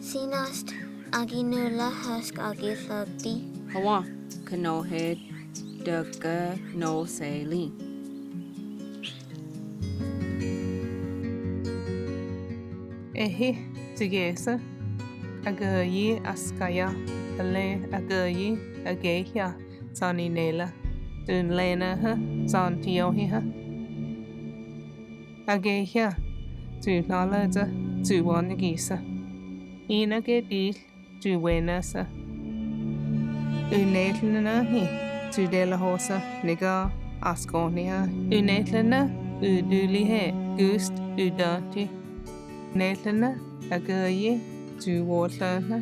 Sinasd aginula husk agilagdi. Hawa kanohed dugga no sailing. Ehi tigesa agayi askaya ale agayi agehya saninela dunlena ha santiohi ha agehya tu nalaza tu wanigisa ina ke dil tu wenasa unetlena hi tu dela hosa niga askonia unetlena udulihe gust udanti Netlana agaye tu watlana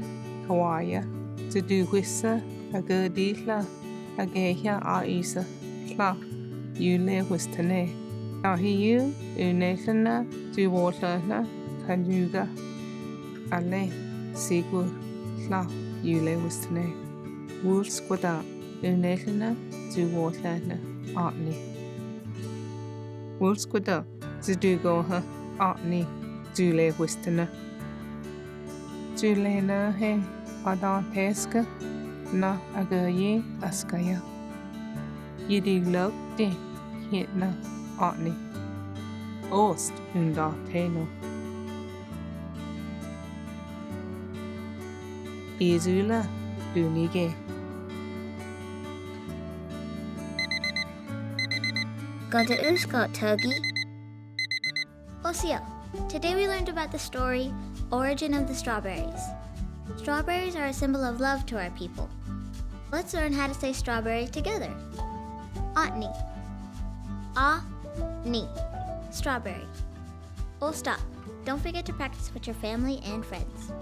kawaya tu duwissa agadila agehya aisa tla yule wistane ahiyu unetlana tu watlana kanyuga ale sigur tla yule wistane wolves kwada unetlana tu watlana atni wolves kwada tu dugoha atni Jule wistana. Jule na he adanteska na agaye askaya. Yidi log de hitna atni. Ost unda teno. Izula dunige. Gada uska tuggy. Osiyo. Today we learned about the story, Origin of the Strawberries. Strawberries are a symbol of love to our people. Let's learn how to say strawberry together. Atni. A-ni. Strawberry. Oh, stop. Don't forget to practice with your family and friends.